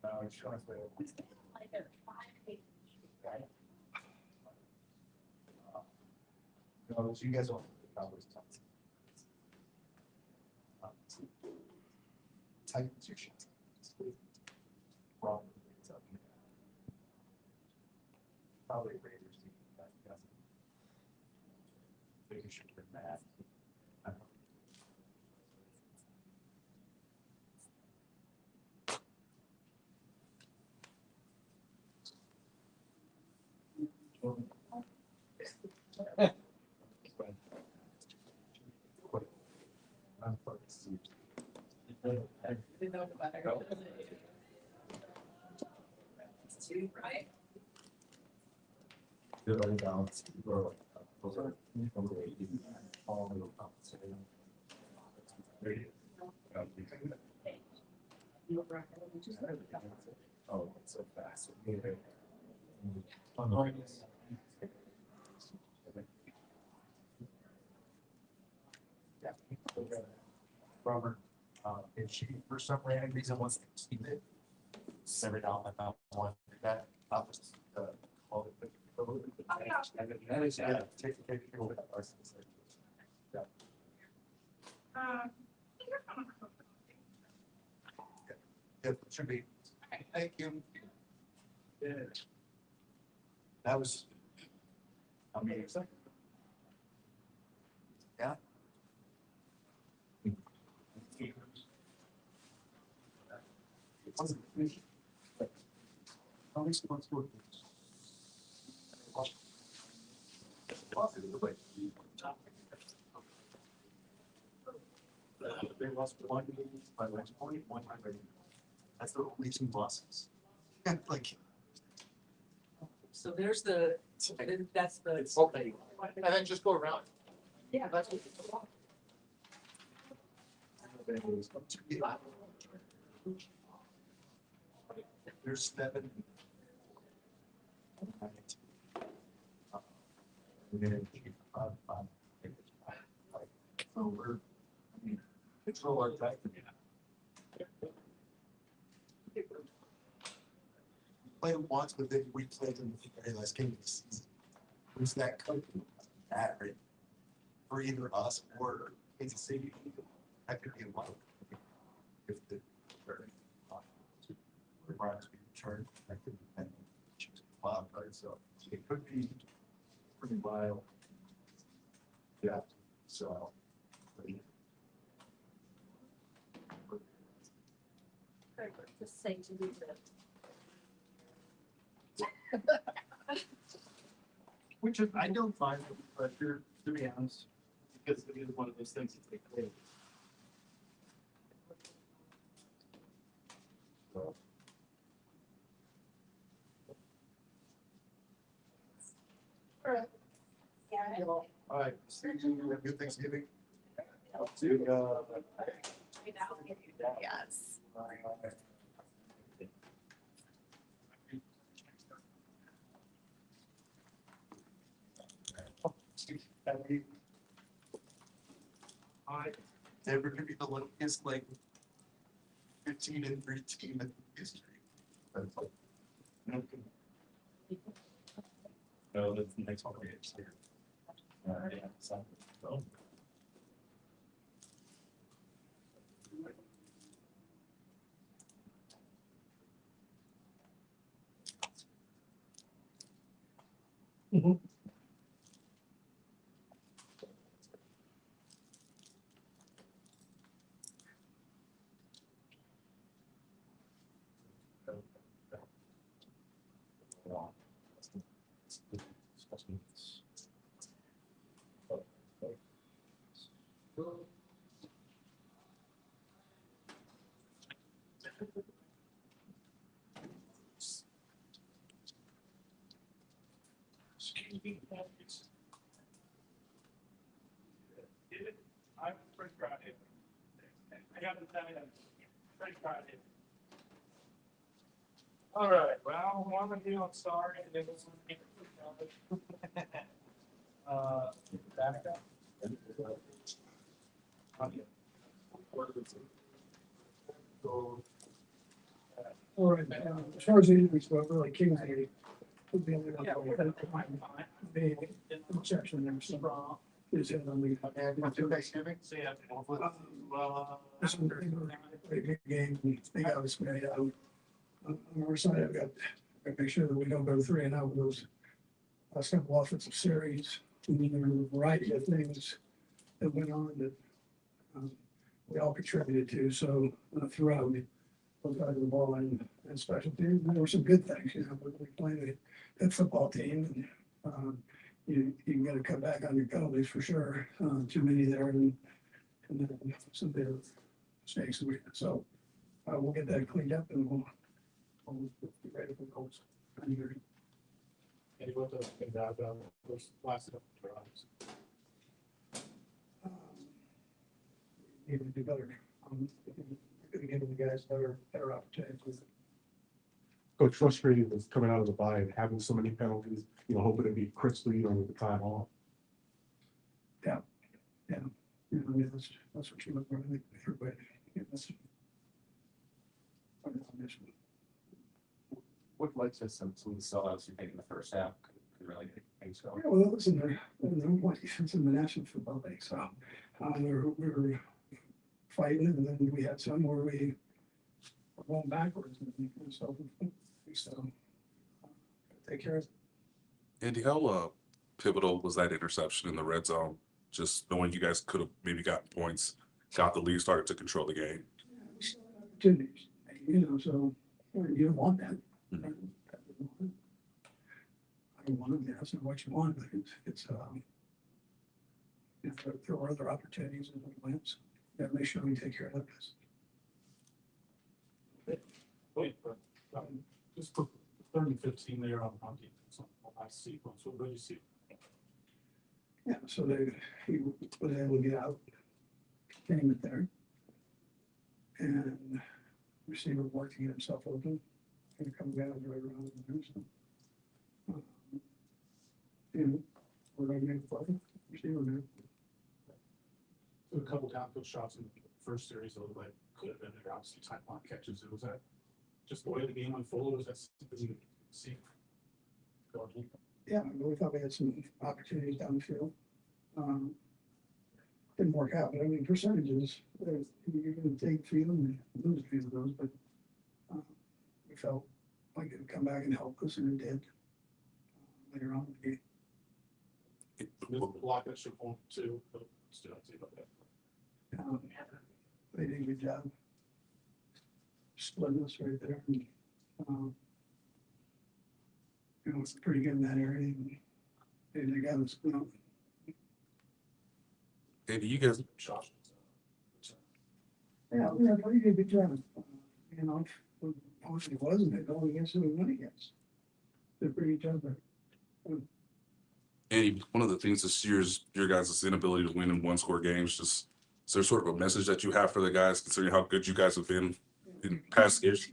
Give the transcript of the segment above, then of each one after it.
No, you guys don't. Titans your shit. Wrong. Probably Raiders. Think you should win that. Right? Good on balance. Those are all little compensating. Oh, it's so fast. Yeah. Robert, if she for some random reason wants to keep it, send it down like I want that. I'll just call it. That is, yeah, take a picture with us. Yeah. Yeah, it should be. Thank you. Yeah. That was. Amazing. Yeah. At least once more. They lost one game by like 100. That's the only two losses. Like. So there's the, that's the. It's okay. And then just go around. Yeah. That's what. There's 7. And then so we're, I mean, control our tech. Played once, but then we played in the very last game of the season. Who's that coach? That right? For either us or Kansas City. That could be a lot. If the Brian's being charged, that could be wild card. So it could be pretty wild. Yeah. So. Just say to do Which is, I don't find the pressure, to be honest, because it is one of those things that take place. So. All right. Yeah. All right. See you. Have a good Thanksgiving. Yes. Denver could be the luckiest, like 15-3 team in history. That's like, No, that's the next one. Yeah, so. I'm pretty proud of it. I got to tell you, I'm pretty proud of it. All right, well, one of you, I'm sorry, and it was. Back up. So, All right, as far as the injuries go, really Kingsley would be the only one. Yeah, we're gonna find fine. The exception there, so is in the league. And do Thanksgiving? So, yeah. This one, a big game, they got us made out. On our side, I've got to make sure that we don't go 3-0 with those last couple offensive series. And then there were a variety of things that went on that we all contributed to. So throughout both sides of the ball and special teams, there were some good things. You know, we played a good football team, and you got to cut back on your penalties for sure. Too many there, and then some bit of mistakes. So we'll get that cleaned up, and we'll be ready for goals. And you want to think about those last couple of drives. Need to do better. Giving the guys better opportunities. Coach, frustrated with coming out of the bye and having so many penalties, hoping to be crisp, with the time off. Yeah. I mean, that's what you look for. I think everybody. That's What led to some of the sellouts you think in the first half could really make things go? yeah, well, listen, there was one defense in the National Football League, so we were fighting, and then we had some where we were going backwards, and so take care of it. Andy, how pivotal was that interception in the red zone? Just knowing you guys could have maybe gotten points, got the lead, started to control the game. Yeah, we still had opportunities, so you don't want that. Mhm. I don't want them, that's not what you want, but it's there were other opportunities as we went, so we gotta make sure we take care of this. Wait, but just put 30-15 there on defense on that sequence. What did you see? Yeah, so he was able to get out, contain it there. And receiver worked to get himself open, and come down right around there, so. We're gonna make a play, receiver now. A couple downfield shots in the first series, though, like could have been there. Obviously, time on catches. Was that just the way the game unfolded? Was that something you could see? Yeah, we thought we had some opportunities down the field. Didn't work out, but I mean, percentages, you're gonna take a few and lose a few of those, but we felt like it would come back and help us, and it did later on in the game. There's a block that should point to, but still, I'd say about that. They did a good job splitting us right there. And, it's pretty good in that area. And they got us, Andy, you guys, Josh. yeah, we did a good job. If it wasn't, it going against who we went against. Did a pretty good job there. Andy, one of the things this year is your guys' inability to win in one-score games. Just is there sort of a message that you have for the guys, considering how good you guys have been in past years?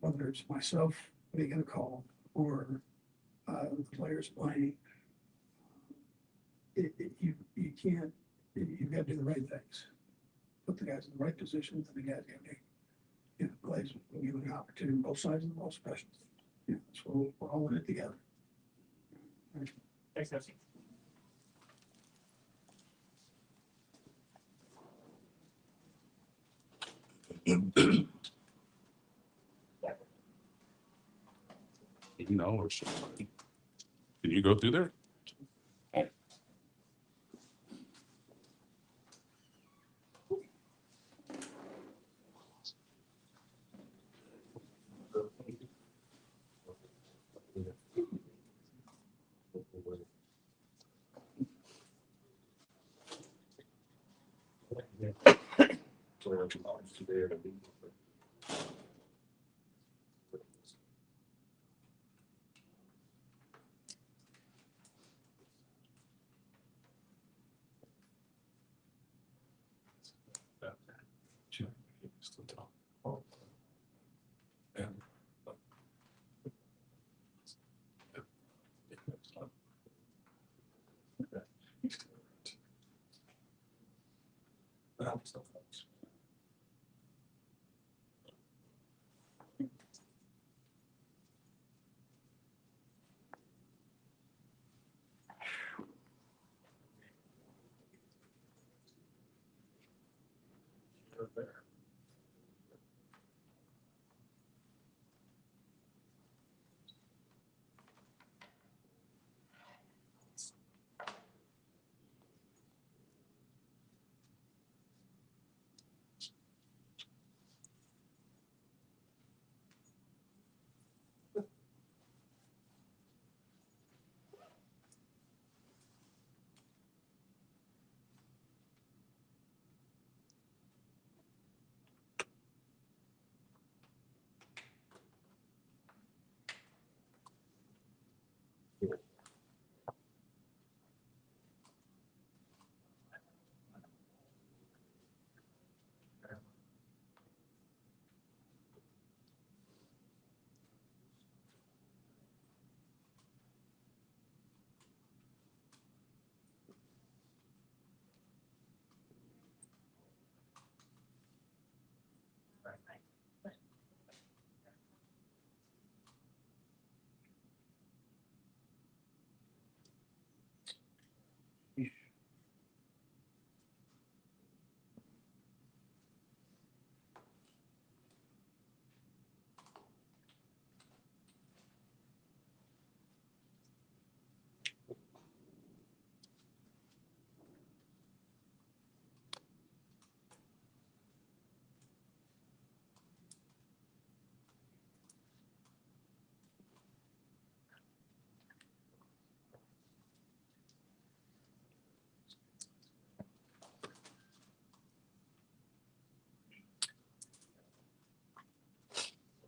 Whether it's myself making a call or the players playing, you can't. You've got to do the right things. Put the guys in the right positions, and the guys got to make plays. We'll give them an opportunity on both sides of the ball, special. So we're all in it together. Thanks, guys. Or can you go through there?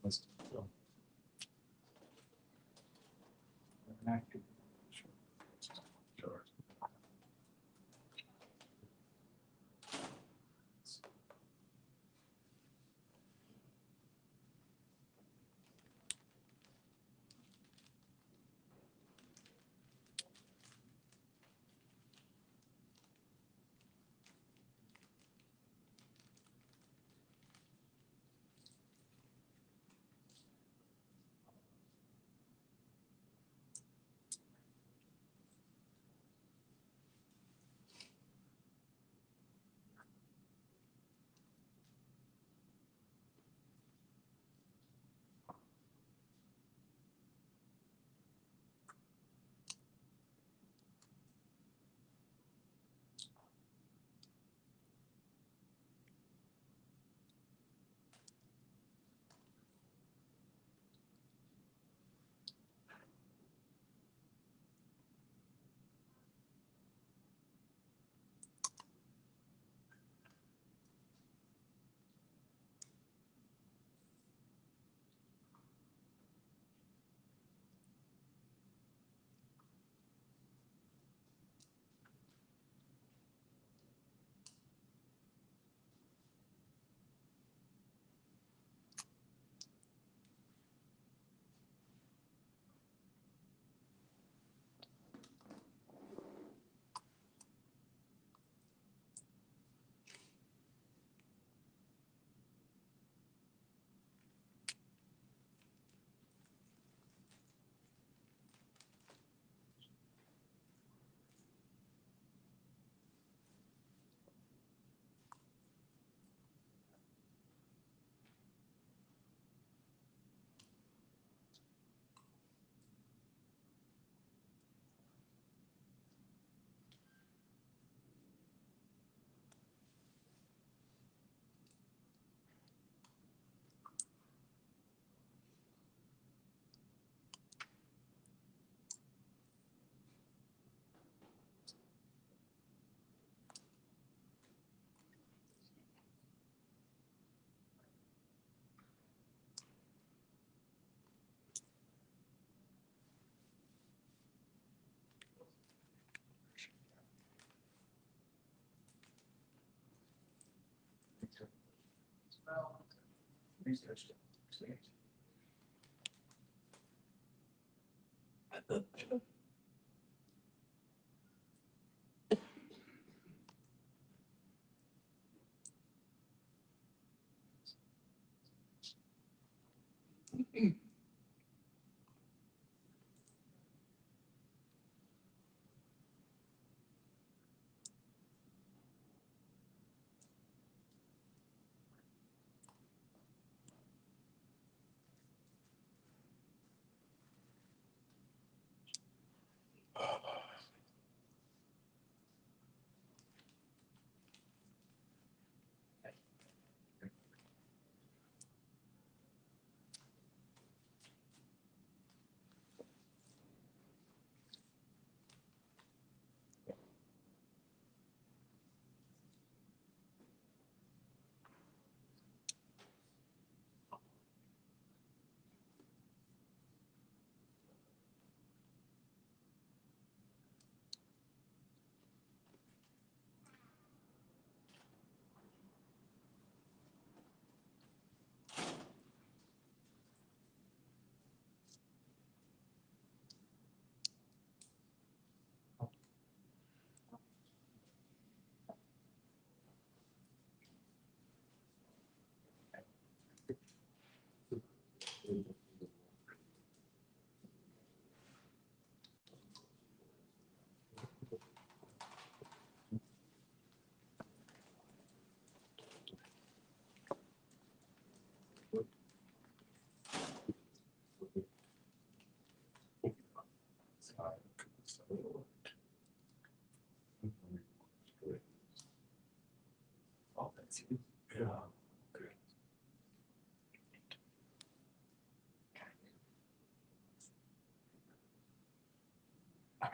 Let's go. Sure.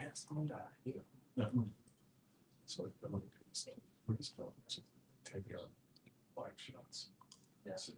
Yes, I'm gonna die. Yeah. So like, the money takes pretty slow. 10-yard wide shots. Yeah. So,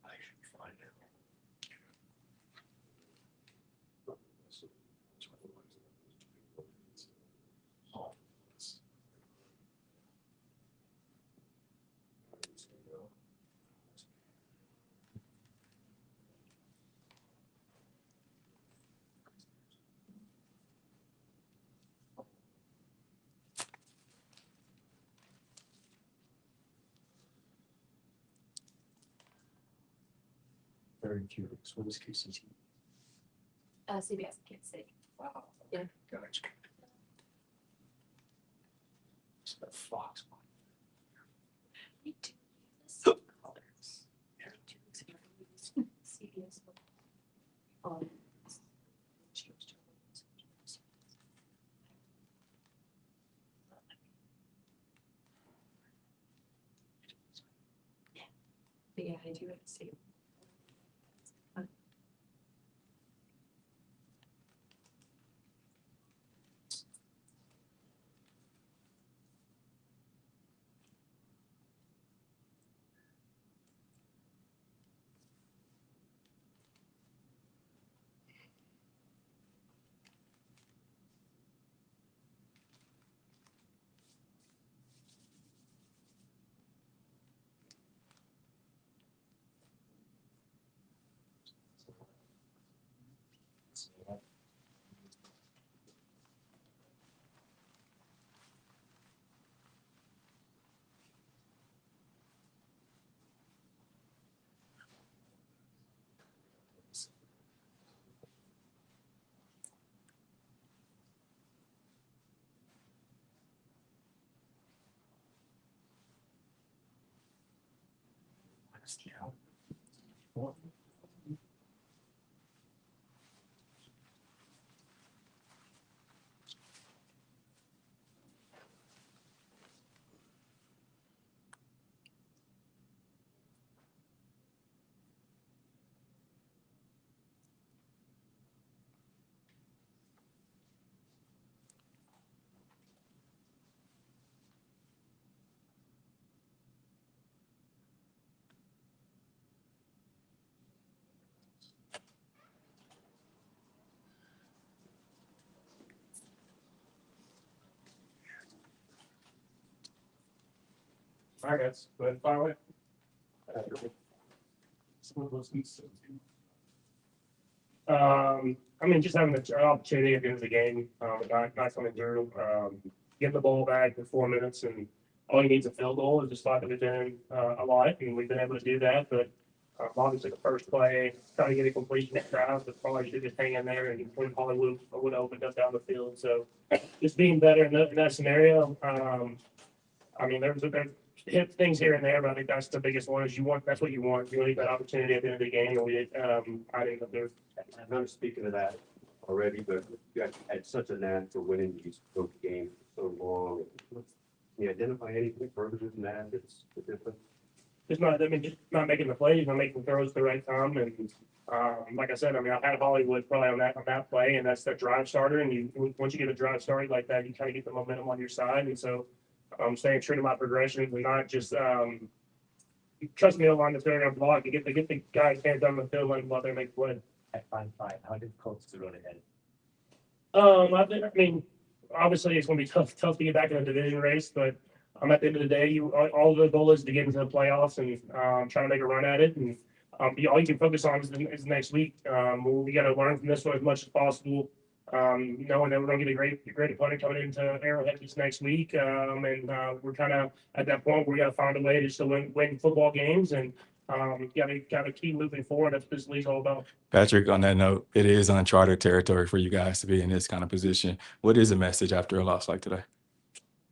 I should find out. Very curious. What is KCT? CBS, Kansas City. Wow. Yeah. Gotcha. It's the Fox one. We do the colors. Yeah. CBS. Um, but yeah, I do it. See. Yeah. What? All right, guys, go ahead and fire away. Some of those things. I mean, just having the opportunity at the end of the game, not coming through, getting the ball back in 4 minutes, and all you need is a field goal. Is just thought that we've been a lot, and we've been able to do that. But obviously, the first play, trying to get a completion drive, but probably should just hang in there, and when Hollywood would have opened up down the field. So just being better in that scenario. I mean, there's hit things here and there, but I think that's the biggest one. Is that's what you want. You want that opportunity at the end of the game, and I think that there's. I'm not speaking of that already, but you guys had such a knack for winning these close games for so long. Can you identify anything further than that that's the difference? Just not making the plays, not making throws at the right time, and like I said, I mean, I've had Hollywood probably on that play, and that's the drive starter. And once you get a drive started like that, you kind of get the momentum on your side. And so, I'm staying true to my progressions and not just trust me along the third and block. You get the guys hands down the field and go out there and make the play. At 5-5, how difficult is the road ahead? I mean, obviously it's going to be tough to get back in the division race, but at the end of the day, all the goal is to get into the playoffs and try to make a run at it. And all you can focus on is next week. We got to learn from this one as much as possible. Knowing that we're going to get a great opponent coming into Arrowhead this next week, and we're kind of at that point where we got to find a way to still win football games and. Got to keep moving forward. That's what this league's all about. Patrick, on that note, it is uncharted territory for you guys to be in this kind of position. What is the message after a loss like today?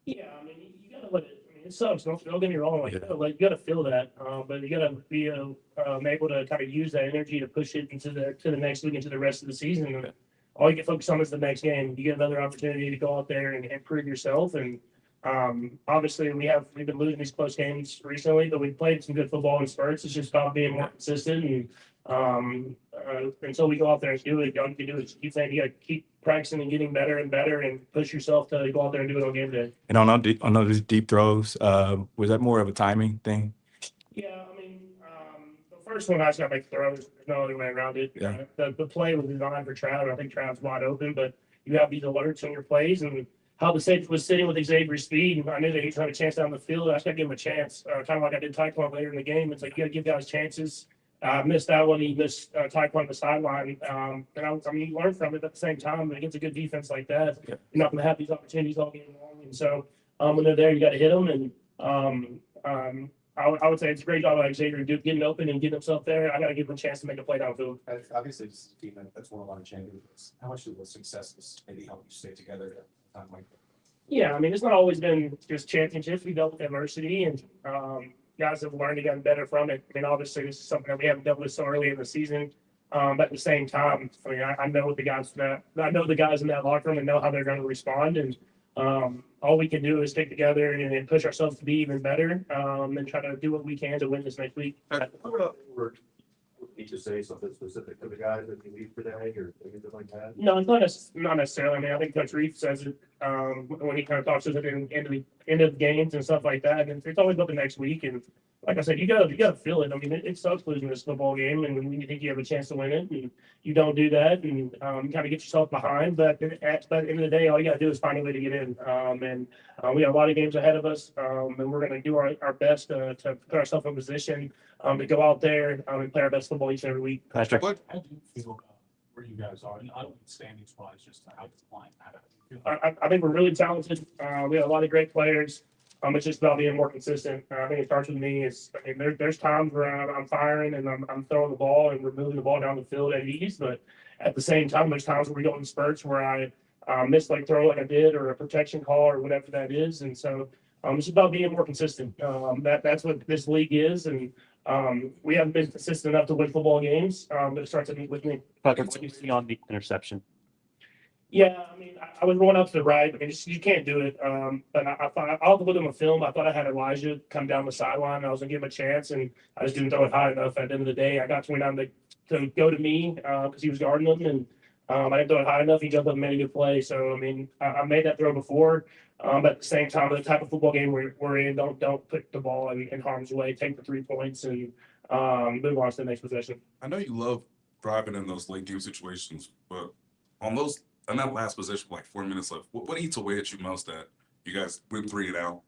Yeah, I mean, you gotta let it. I mean, it sucks. Don't get me wrong. You gotta feel that, but you gotta be able to kind of use that energy to push it into the next week, into the rest of the season. And all you can focus on is the next game. You get another opportunity to go out there and prove yourself. And obviously, we've been losing these close games recently, but we've played some good football in spurts. It's just about being more consistent. And until we go out there and do it, all you can do is you got to keep practicing and getting better and better, and push yourself to go out there and do it on game day. And on those deep throws, was that more of a timing thing? Yeah, I mean, the first one I just got to make the throws. There's no other way around it. Yeah. The play was designed for Trav. I think Trav's wide open, but you have these alerts on your plays and. How the safety was sitting with Xavier's speed, I knew that he'd have a chance down the field. I just got to give him a chance, kind of like I did Taekwondo later in the game. It's like you got to give guys chances. Missed that one. He missed Taekwondo on the sideline. And I mean, you learn from it at the same time. But against a good defense like that, you're not going to have these opportunities all game long. And so when they're there, you got to hit them. And I would say it's a great job by Xavier getting open and getting himself there. I got to give him a chance to make a play downfield. Obviously, this is a team that's won a lot of championships. How much of the successes maybe help you stay together at a time like that? Yeah, I mean, it's not always been just championships. We dealt with adversity, and guys have learned and gotten better from it. I mean, obviously, this is something that we haven't dealt with so early in the season. But at the same time, I mean, I know the guys in that locker room and know how they're going to respond. And all we can do is stick together and push ourselves to be even better, and try to do what we can to win this next week. Need to say something specific to the guys that you leave today or anything like that? No, it's not necessarily. I mean, I think Coach Reif says it when he kind of talks to us at the end of the games and stuff like that. And it's always about the next week. And like I said, you gotta feel it. I mean, it sucks losing this football game, and when you think you have a chance to win it, and you don't do that, and you kind of get yourself behind. But at the end of the day, all you gotta do is find a way to get in. And we have a lot of games ahead of us, and we're gonna do our best to put ourselves in position to go out there and play our best football each and every week. Patrick, How do you feel where you guys are? And I don't mean standings wise, just how it's playing. I think we're really talented. We have a lot of great players. It's just about being more consistent. I think it starts with me. There's times where I'm firing and I'm throwing the ball and we're moving the ball down the field at ease, but at the same time, there's times where we go in spurts where I miss like throw like I did or a protection call or whatever that is. And so it's about being more consistent. That's what this league is, and we haven't been consistent enough to win football games. But it starts with me. Patrick, what do you see on the interception? Yeah, I mean, I was going up to the right. I mean, you can't do it. But I thought I'll look at my film. I thought I had Elijah come down the sideline. I was gonna give him a chance, and I just didn't throw it high enough. At the end of the day, I got to down to go to me because he was guarding him, and I didn't throw it high enough. He jumped up and made a good play. So I mean, I made that throw before. But at the same time, the type of football game we're in, don't put the ball in harm's way. Take the 3 points and move on to the next possession. I know you love driving in those late game situations, but on that last possession, like 4 minutes left, what eats away at you most that you guys went 3 and out?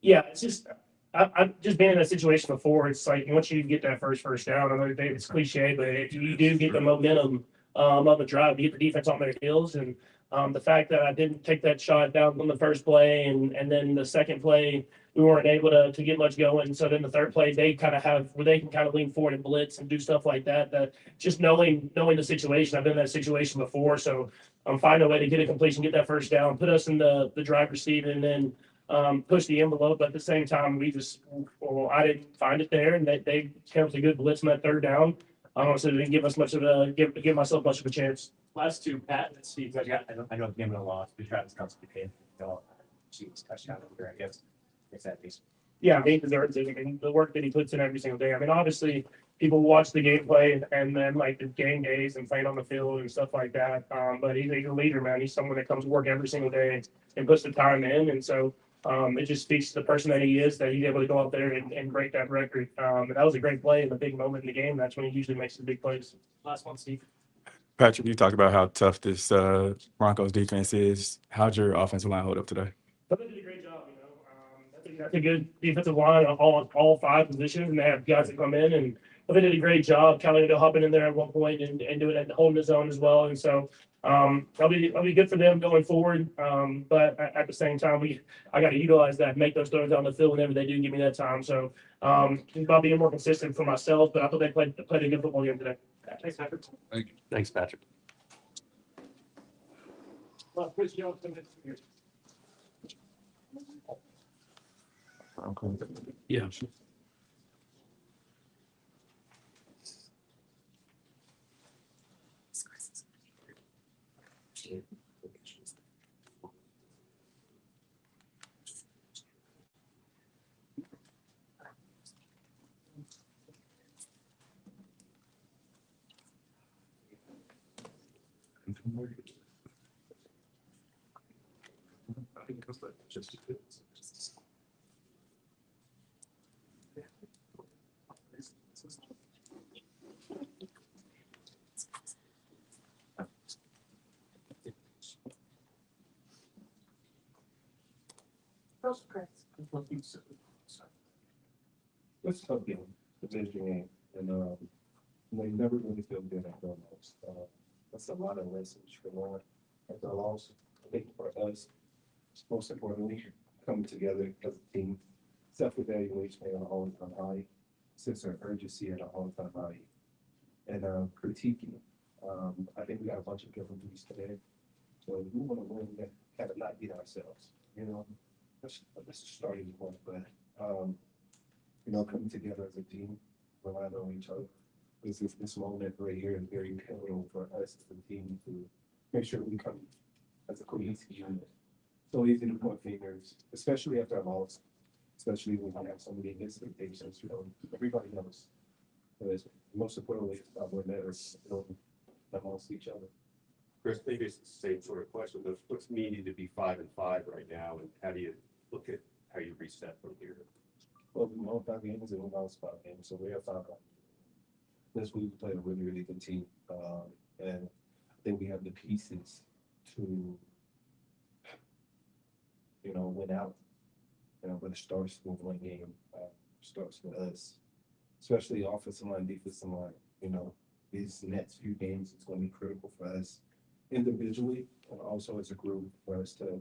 Yeah, it's just I've just been in that situation before. It's like once you get that first down, I know it's cliche, but if you do get the momentum of a drive, you get the defense on their heels, and the fact that I didn't take that shot down on the first play, and then the second play we weren't able to get much going. So then the third play they kind of have where they can kind of lean forward and blitz and do stuff like that. That just knowing the situation, I've been in that situation before, so I'm finding a way to get a completion, get that first down, put us in the driver's seat, and then push the envelope. But at the same time, I didn't find it there, and they came with a good blitz on that third down. So they didn't give us give myself much of a chance. Last two, Pat, let's see, I know the game of the loss, but Travis Kelce paid. She was touchdown over, I guess. Yeah, he deserves it. I mean, the work that he puts in every single day. I mean, obviously, people watch the gameplay and then like the game days and playing on the field and stuff like that. But he's a leader, man. He's someone that comes to work every single day and puts the time in. And so it just speaks to the person that he is, that he's able to go out there and break that record. And that was a great play and a big moment in the game. That's when he usually makes the big plays. Last one, Steve. Patrick, you talked about how tough this Broncos defense is. How'd your offensive line hold up today? But they did a great job, you know. That's a good defensive line on all five positions, and they have guys that come in, and they did a great job. Kelly ended up hopping in there at one point and doing it, holding his own as well. And so that'll be good for them going forward. But at the same time, I got to utilize that, make those throws down the field whenever they do give me that time. So about being more consistent for myself, but I thought they played a good football game today. Thanks, Patrick. Thank you. Thanks, Patrick. Well, Chris Jones, here. Yeah. It's a tough game, division game, and you never really feel good after a loss. That's a lot of lessons you can learn after a loss. I think for us, most importantly, coming together as a team, self-evaluation at an all-time high, sense of urgency at an all-time high, and critiquing. I think we got a bunch of different duties today, so we want to win that kind of not beat ourselves. You know, that's a starting point, but. Coming together as a team, relying on each other. This moment right here is very pivotal for us as a team to make sure we come as a cohesive unit. So easy to point fingers, especially after a loss, especially when we have so many expectations. Everybody knows. But most importantly, it's about what matters amongst each other. Chris, maybe it's the same sort of question. What's needed to be 5-5 right now, and how do you look at how you reset from here? Well, we won 5 games and we lost 5 games, so we have 5 games. This week we played a really, really good team, and I think we have the pieces to, win out. But it starts with one game. Starts with us, especially offensive line, defensive line. These next few games is going to be critical for us individually, and also as a group for us to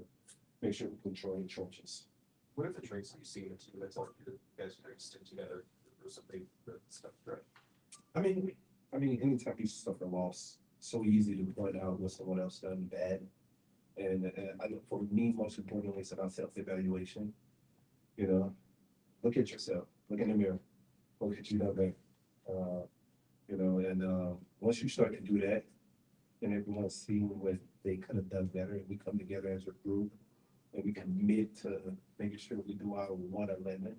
make sure we control the trenches. What are the traits that you see in the team that's helped you guys stick together or something stuff, right? I mean, anytime you suffer loss, it's so easy to point out what someone else done bad. And for me, most importantly, it's about self-evaluation. Look at yourself. Look in the mirror. Look at you done better. And once you start to do that, and everyone's seeing what they could have done better, and we come together as a group, and we commit to making sure we do our 111,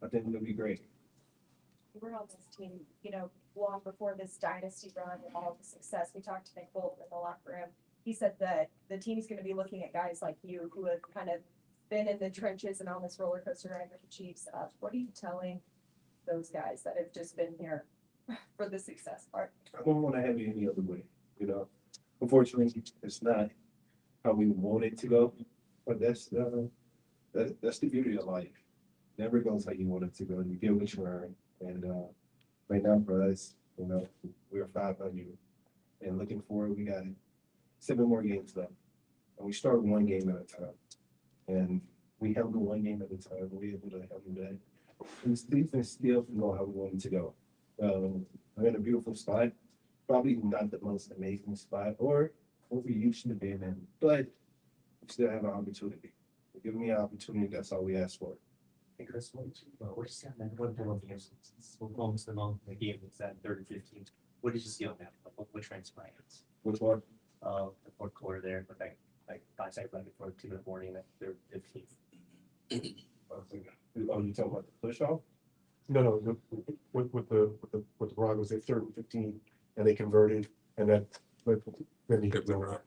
I think it'll be great. We're on this team, long before this dynasty run and all the success. We talked to Nick Bolton in the locker room. He said that the team's going to be looking at guys like you who have kind of been in the trenches and on this roller coaster ride with the Chiefs. What are you telling those guys that have just been here for the success part? I don't want to have it any other way. Unfortunately, it's not how we want it to go. But that's the beauty of life. never goes how you want it to go. You get what you earn. And right now for us, we're 500. And looking forward, we got 7 more games left. And we start one game at a time. And we held the one game at a time. We're able to handle that. And this defense still know how we want it to go. We're in a beautiful spot. Probably not the most amazing spot or what we used to be in, but we still have an opportunity. Give me an opportunity, that's all we ask for. Hey Chris, what you see on that? What games? Almost the moment the game was at 30-15. What did you see on that? What transpired? Which one? The fourth quarter there, but like 5 seconds left before 2 in the morning at 15. Oh, you talking about the push off? No, with the Broncos, they 3rd and 15, and they converted, and then they Kept them right.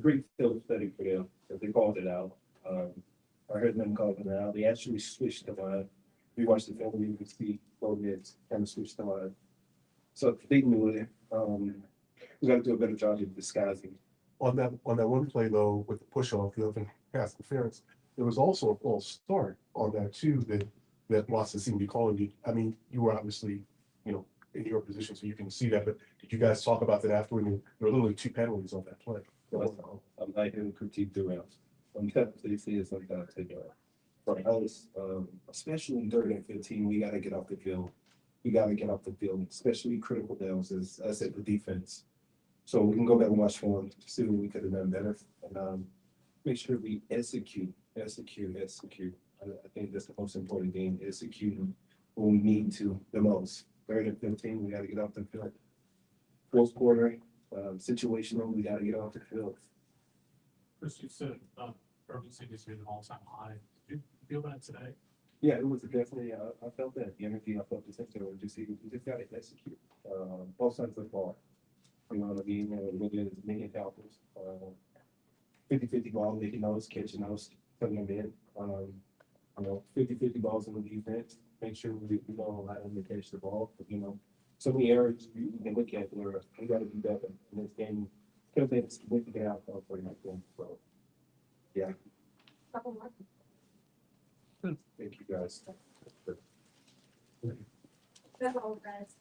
Great film study for them, because they called it out. I heard them call it out. They actually switched the line. We watched the film, you can see Gomez kind of switched the line. So they knew it. We got to do a better job of disguising. on that one play though with the push off, the open pass interference. There was also a false start on that too that Watson seemed to be calling you. I mean, you were obviously in your position, so you can see that. But did you guys talk about that afterward? There were literally 2 penalties on that play. I'm not here to critique the rounds. Sometimes they see it, sometimes they don't. For us, especially 3rd and 15, we got to get off the field. We got to get off the field, especially critical downs, as I said, the defense. So we can go back and watch film to see what we could have done better, and make sure we execute. I think that's the most important thing, executing when we need to the most. 3rd and 15, we got to get off the field. 4th quarter, situational, we got to get off the field. Chris, you said, urgency is at an all-time high. Did you feel that today? Yeah, it was definitely, I felt that, the energy, I felt the center, we just got to execute, both sides of the ball. You know what I mean? We're getting as many tackles, 50-50 ball, making those, catching those, putting them in. 50-50 balls in the defense, make sure we don't allow them to catch the ball. So many areas we can look at where we got to be better in this game. Could have been a significant outcome for that game. So, yeah. Couple more. Thank you guys. That's all, guys.